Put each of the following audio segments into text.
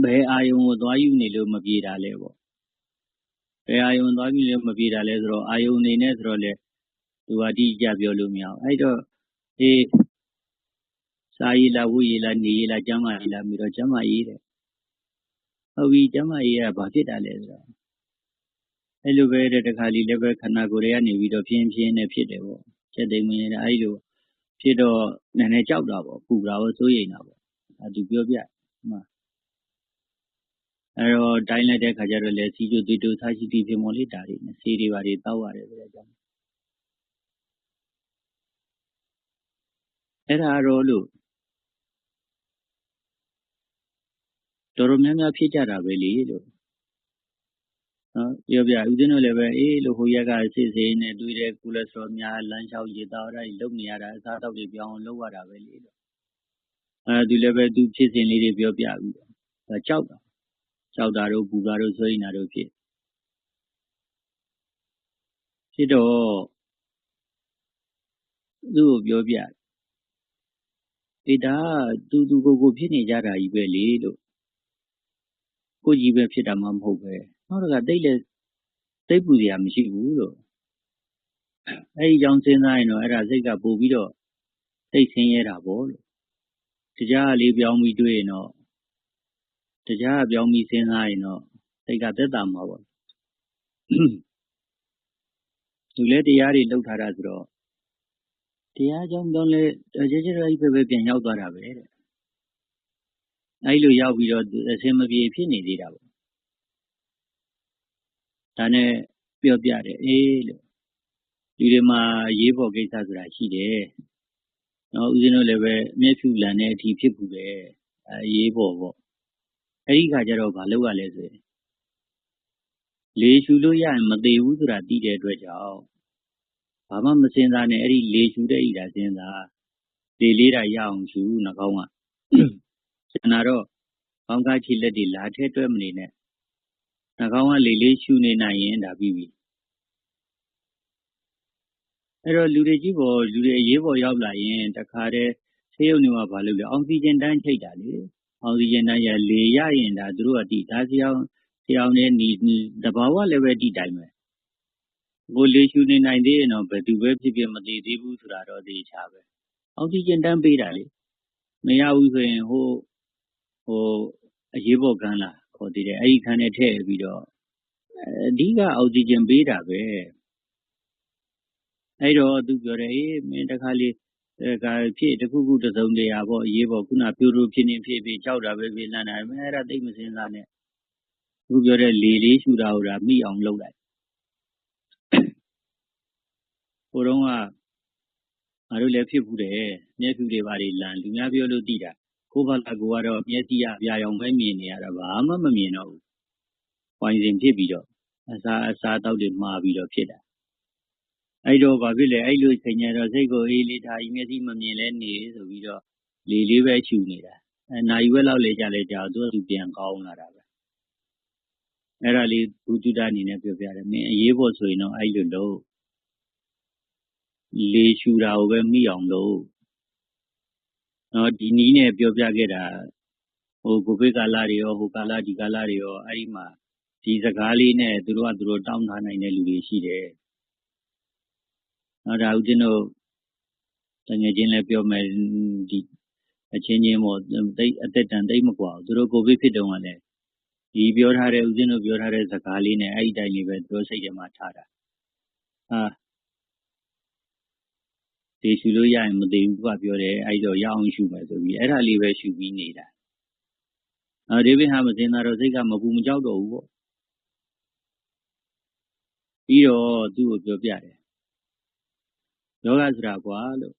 ဘယ်အာယုံကိုသွားယူနေလို့မပြေတာလဲပေါ့ဘယ်အာယုံသွားယူလို့မပြေတာလဲဆိုတော့အာယုံနေနဲ့ဆိုတော့လေသူအတိအကျပြောလို့မရအောင်အဲ့တော့စာရည်လားဝိရည်လားနေရည်လားကျမ်းမာရည်လားပြီးတော့ကျမ်းမာရည်တဲ့ဟုတ်ပြီကျမ်းမာရည်ကဘာဖြစ်တာလဲဆိုတော့အဲ့လိုပဲတဲ့တခါလီလည်းပဲခန္ဓာကိုယ်တွေကနေပြီးတော့ဖြင်းဖြင်းနဲ့ဖြစ်တယ်ပေါ့ချက်သိမ်းမင်းနဲ့အဲ့လိုဖြစ်တော့နည်းနည်းကြောက်တာပေါ့ပူတာပေါ့စိုးရိမ်တာပေါ့အဲသူပြောပြမှအဲ့တော့တိုင်းလိုက်တဲ့ခါကျတော့လေစီကျိုတီတိုသားရှိတီဖြစ်မော်လေးတာတွေနဲ့ဆေးတွေပါတွေတောက်ရတယ်ဆိုတဲ့အကြောင်းအဲ့ဒါတော့လို့တော်တော်များများဖြစ်ကြတာပဲလေလို့နော်ပြောပြဦးဇင်းတို့လည်းပဲလို့ဟိုရက်ကစစ်စေးနဲ့တွေ့တဲ့ကိုလက်စထရောများလမ်းလျှောက်ရည်သားရည်လုံနေရတာအစားတောက်တွေပြောင်းအောင်လုပ်ရတာပဲလေလို့သူလည်းပဲသူဖြစ်စဉ်လေးတွေပြောပြပြီးတော့ကြောက်တာတို့ပူတာတို့ဆိုရင်တာတို့ဖြစ်တော့သူ့ကိုပြောပြဒါသူကိုဖြစ်နေကြတာကြီးပဲလေလို့ကိုကြီးပဲဖြစ်တာမှမဟုတ်ပဲနောက်တကတိတ်ပူစရာမရှိဘူးလို့အဲ့ဒီကြောင့်စဉ်းစားရင်တော့အဲ့ဒါစိတ်ကပို့ပြီးတော့စိတ်ဆင်းရဲတာပေါ့လို့တရားလေးပြောင်းပြီးတွေ့ရင်တော့တရားပြောင်းပြီးစဉ်းစားရင်တော့စိတ်ကသက်သာမှာပေါ့သူလည်းတရားတွေလောက်ထားတာဆိုတော့တရားကြောင့်တော့လေကြကြအဲ့ပဲပြန်ရောက်သွားတာပဲတဲ့အဲ့လိုရောက်ပြီးတော့အစင်မပြေဖြစ်နေသေးတာပေါ့ဒါနဲ့ပြောပြတယ်လို့ဒီတွေမှာရေးပေါ်ကိစ္စဆိုတာရှိတယ်နော်ဦးဇင်းတို့လည်းပဲမျက်ဖြူလန်တဲ့အထိဖြစ်ဘူးပဲရေးပေါ်ပေါ့အဲ့ဒီခါကျတော့ဘာလုပ်ရလဲဆိုရင်လေရှူလို့ရရင်မသေးဘူးဆိုတာသိတဲ့အတွက်ကြောင့်ဘာမှမစင်စားနဲ့အဲ့ဒီလေရှူတဲ့ဤတာစင်စားလေလေးတာရအောင်ရှူနှာခေါင်းကကျန်တာတော့ကောင်းကားချီလက်တွေလာထဲတွဲမနေနဲ့နှာခေါင်းကလေလေးရှူနေနိုင်ရင်ဒါပြီးပြီအဲ့တော့လူတွေကြီးပေါ်လူတွေအရေးပေါ်ရောက်လာရင်တခါတည်းဆေးရုံတွေမှာဘာလုပ်လဲအောက်ဆီဂျင်တန်းချိတ်တာလေအောက်ဆီဂျင်တန်းရလေရရင်ဒါသူတို့ကတိဒါဆရာအောင်နဲ့ညီတဘာဝလည်းပဲတိတိုင်းပဲကိုလေရှူနေနိုင်သေးရင်တော့ဘယ်သူပဲဖြစ်ဖြစ်မသေးသေးဘူးဆိုတာတော့သိချပဲအောက်ဆီဂျင်တန်းပေးတာလေမရဘူးဆိုရင်ဟိုအရေးပေါ်ကန်းလာခေါ်သေးတယ်အဲ့ဒီခန်းထဲထည့်ပြီးတော့အဓိကအောက်ဆီဂျင်ပေးတာပဲအဲ့တော့သူပြောတယ်မင်းတခါလေဖြစ်တခုခုတစုံတရာပေါ့အရေးပေါ်ခုနပြိုးဖြစ်နေဖြစ်ကြောက်တာပဲဖြစ်လန့်တာမင်းအဲ့ဒါသိမစင်းစားနဲ့သူပြောတဲ့လေလေးရှူတာဟိုဒါမိအောင်လုပ်လိုက်ဟိုတုန်းကငါတို့လည်းဖြစ်ဘူးတယ်မျက်ဖြူတွေပါလန်လူများပြောလို့သိတာကိုဘလာကိုကတော့မျက်စိအပြာရောင်ပဲမြင်နေရတာဘာမှမမြင်တော့ဘူးဝိုင်းစင်ဖြစ်ပြီးတော့အစားတောက်တွေမှားပြီးတော့ဖြစ်တာအဲ့တော့ဘာဖြစ်လဲအဲ့လိုချိန်ရတော့စိတ်ကိုအေးလေးထားမျက်စိမမြင်လဲနေဆိုပြီးတော့လေလေးပဲရှူနေတာနိုင်ဝဲလောက်လေကြလဲကြာသူပြန်ကောင်းလာတာပဲအဲ့ဒါလေးဘုဒ္ဓအနေနဲ့ပြောပြတယ်မင်းအရေးပေါ်ဆိုရင်တော့အဲ့လိုလို့လေရှူတာကိုပဲမိအောင်လို့နော်ဒီနည်းနဲ့ပြောပြခဲ့တာဟိုကိုဗစ်ကာလတွေရောဟိုကာလဒီကာလတွေရောအဲ့ဒီမှာဒီစကားလေးနဲ့သူတို့တောင်းထားနိုင်တဲ့လူတွေရှိတယ်နော်ဒါဦးဇင်းတို့တကယ်ချင်းလည်းပြောမယ်ဒီအချင်းချင်းပေါ့တိတ်အသက်တန်တိတ်မကွာဘူးသူတို့ကိုဗစ်ဖြစ်တုန်းကလည်းဒီပြောထားတဲ့ဦးဇင်းတို့ပြောထားတဲ့စကားလေးနဲ့အဲ့ဒီတိုင်းလေးပဲသူတို့စိတ်ထဲမှာထားတာဒီရှူလို့ရရင်မသိဘူးကပြောတယ်အဲ့တော့ရအောင်ရှူမယ်ဆိုပြီးအဲ့ဒါလေးပဲရှူပြီးနေတာဒေးဗစ်ဟာမစင်တော့စိတ်ကမပူမကြောက်တော့ဘူးပေါ့ပြီးတော့သူ့ကိုပြောပြတယ်ယောဂဆိုတာကွာလို့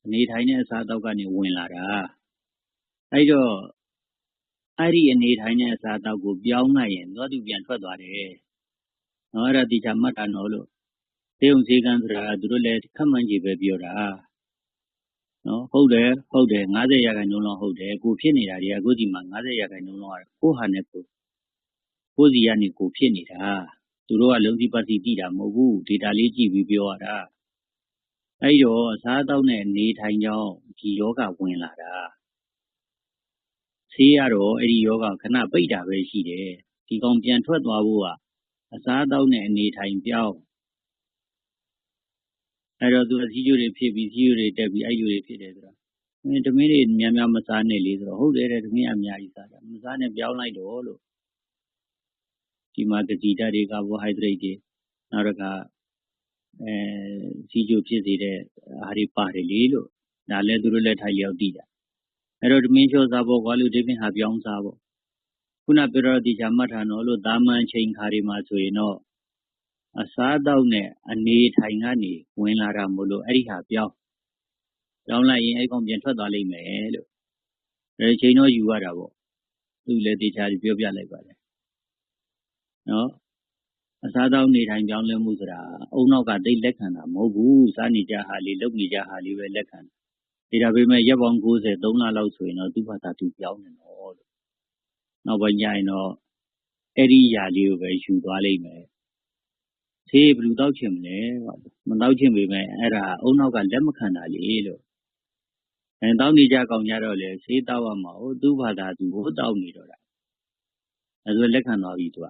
အနေထိုင်တဲ့အစားအသောက်ကနေဝင်လာတာအဲ့တော့အဲ့ဒီအနေထိုင်တဲ့အစားအသောက်ကိုပြောင်းလိုက်ရင်သူပြန်ထွက်သွားတယ်နော်အဲ့ဒါတိကျမှတ်တာနော်လို့သေုံစေကံဆိုတာသူတို့လည်းခက်မှန်းကြီးပဲပြောတာနော်ဟုတ်တယ်90%လောက်ဟုတ်တယ်ကိုဖြစ်နေတာတွေကကိုဒီမှာ90%လောက်ကိုဟာနဲ့ကိုစီကနေကိုဖြစ်နေတာသူတို့ကလုံးစီပတ်စီတည်တာမဟုတ်ဘူးဒေတာလေးကြည့်ပြီးပြောရတာအဲ့တော့စားတော့နဲ့နေထိုင်ကြောင်းဒီယောဂဝင်လာတာ ဆေးရတော့အဲ့ဒီယောဂခဏပိတ်တာပဲရှိတယ်ဒီကောင်ပြန်ထွက်သွားဖို့ကအစားအသောက်နဲ့အနေထိုင်ပြောင်းအဲ့တော့သူစီးကျိုးတွေဖြစ်ပြီးစီးကျိုးတွေတက်ပြီးအဲ့လိုတွေဖြစ်တယ်ဆိုတော့တမင်းတွေများများမစားနဲ့လေဆိုတော့ဟုတ်တယ်တဲ့တမင်းအများကြီးစားတာမစားနဲ့ပြောင်းလိုက်တော့လို့ဒီမှာကတိဓာတ်တွေကာဘိုဟိုက်ဒရိတ်တွေနောက်တစ်ခါစီးကျိုးဖြစ်စေတဲ့အားတွေပါတယ်လေလို့ဒါလည်းသူတို့လည်းထိုင်လျောက်သိတာအဲ့တော့တမင်းချောစားဖို့ကွာလို့ဒီပြင်ဟာပြောင်းစားဖို့ခုနပြောတော့ဒီချာမှတ်ထားနော်လို့တာမန်ချိန်ခါတွေမှာဆိုရင်တော့အစားတောက်နဲ့အနေထိုင်ကနေဝင်လာတာမို့လို့အဲ့ဒီဟာပြောင်းလိုက်ရင်အဲ့ကောင်ပြန်ထွက်သွားလိမ့်မယ်လို့ဒါချိန်တော့ယူရတာပေါ့သူလည်းတေချာပြောပြလိုက်ပါတယ်နော်အစားတောက်နေထိုင်ပြောင်းလဲမှုဆိုတာအုံနောက်ကတိတ်လက်ခံတာမဟုတ်ဘူးစားနေကြဟာလေးလုပ်နေကြဟာလေးပဲလက်ခံတယ်ဒါပေမဲ့ရက်ပေါင်း90 3လလောက်ဆိုရင်တော့သူ့ဘာသာသူပြောင်းနေတော့လို့နောက်ပိုင်းကျရင်တော့အဲ့ဒီຢာလေးကိုပဲယူသွားလိမ့်မယ်ဆေးဘယ်လိုတောက်ချင်မလဲမတောက်ချင်ပေမဲ့အဲ့ဒါအုံနောက်ကလက်မခံတာလေလို့တောက်နေကြကောင်ကြတော့လေဆေးတောက်ရမှာဟုတ်သူ့ဘာသာသူဟိုတောက်နေတော့တာအဲ့ဒါလက်ခံသွားပြီသူက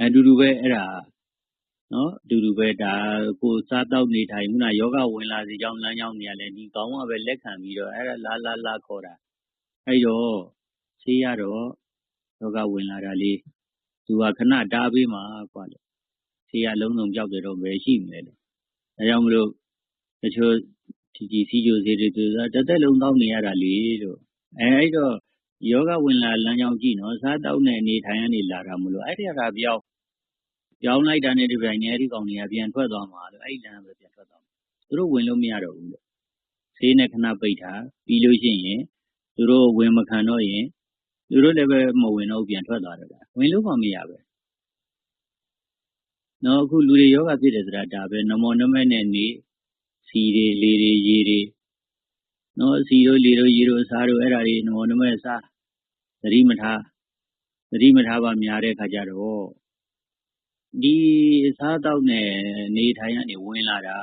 အတူတူပဲအဲ့ဒါနော်အတူတူပဲဒါကိုစားတောက်နေထိုင်ခုနယောဂဝင်လာစီကြောင်းလမ်းကြောင်းနေရလဲဒီကောင်းကပဲလက်ခံပြီးတော့အဲ့ဒါလာခေါ်တာအဲ့တော့ဆေးရတော့ယောဂဝင်လာတာလေးသူကခဏတားပေးမှာကွာလေဆေးရလုံးလုံးပြောက်တယ်တော့ပဲရှိမလဲလေဒါကြောင့်မလို့တချို့ဒီစီဂျိုဆေးတွေသူကတစ်သက်လုံးတောက်နေရတာလေလို့အဲ့တော့ယောဂဝင်လာလမ်းကြောင်းကြည့်နော်စားတောက်နဲ့နေထိုင်ကနေလာတာမလို့အဲ့ဒီကပြောင်းလိုက်တာနဲ့ဒီပိုင်းနဲ့အဲ့ဒီကောင်တွေကပြန်ထွက်သွားမှာလို့အဲ့ဒီလမ်းပဲပြန်ထွက်သွားမှာသူတို့ဝင်လို့မရတော့ဘူးလို့ဆေးနဲ့ခဏပိတ်ထားပြီးလို့ရှိရင်သူတို့ဝင်မခံတော့ရင်သူတို့လည်းပဲမဝင်တော့ပြန်ထွက်သွားတယ်ဝင်လို့မှမရပဲနော်အခုလူတွေယောဂဖြစ်တယ်ဆိုတာဒါပဲနမောနမဲနဲ့နေစီတွေလေတွေရေတွေနော်စီတို့လေတို့ရေတို့စားတို့အဲ့ဒါတွေနမောနမဲစားသတိမထားပါများတဲ့ခါကျတော့ဒီစားတောက်နဲ့နေထိုင်ကနေဝင်လာတာ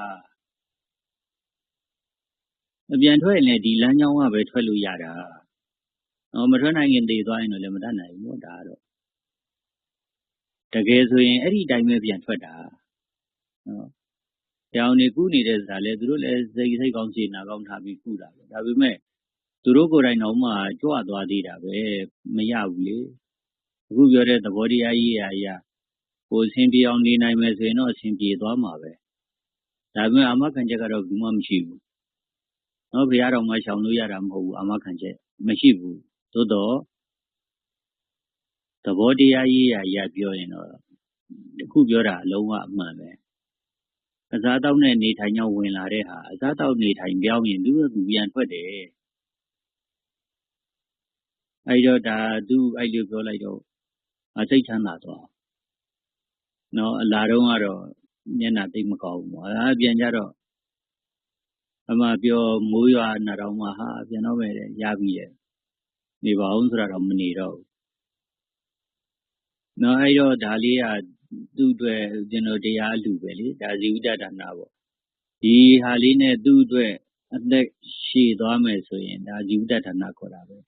အပြန်ထွက်ရင်လည်းဒီလမ်းကြောင်းကပဲထွက်လို့ရတာမထွက်နိုင်ရင်သေသွားရင်တော့လည်းမတတ်နိုင်ဘူးဒါတော့တကယ်ဆိုရင်အဲ့ဒီတိုင်းပဲပြန်ထွက်တာတောင်နေကူးနေတဲ့ဆိုတာလေသူတို့လည်းစိတ်ကောင်းစေနာကောင်းထားပြီးကူးတာပဲဒါပေမဲ့သူတို့ကိုယ်တိုင်တော့မှကြွသွားသေးတာပဲမရဘူးလေအခုပြောတဲ့သဘောတရားကြီးရာကိုအဆင်ပြေအောင်နေနိုင်မယ်ဆိုရင်တော့အဆင်ပြေသွားမှာပဲဒါပေမဲ့အာမခံချက်ကတော့ဘူးမှမရှိဘူးဘုရားတော်မှာရှောင်လို့ရတာမဟုတ်ဘူးအာမခံချက်မရှိဘူးသို့တော့သဘောတရားကြီးရာပြောရင်တော့အခုပြောတာအလုံးဝအမှန်ပဲအစားတောက်နဲ့နေထိုင်ကြောင်းဝင်လာတဲ့ဟာအစားတောက်နေထိုင်ပြောင်းရင်သူ့ကပြန်ထွက်တယ်အဲ့တော့ဒါသူအဲ့လိုပြောလိုက်တော့စိတ်ချမ်းသာသွားနော်အလားတော့ကတော့မျက်နှာသိမကောင်းဘူးပေါ့ပြန်ကြတော့အမှပြောမိုးရွာနာတော်မှာဟာပြန်တော့ပဲရပြီလေနေပါအောင်ဆိုတော့မနေတော့ဘူးနော်အဲ့တော့ဒါလေးကသူ့အတွက်ကျွန်တော်တရားအလှပဲလေဒါဇီဝတ္တဒါနပေါ့ဒီဟာလေးနဲ့သူ့အတွက်အသက်ရှည်သွားမယ်ဆိုရင်ဒါဇီဝတ္တဒါနခေါ်တာပဲ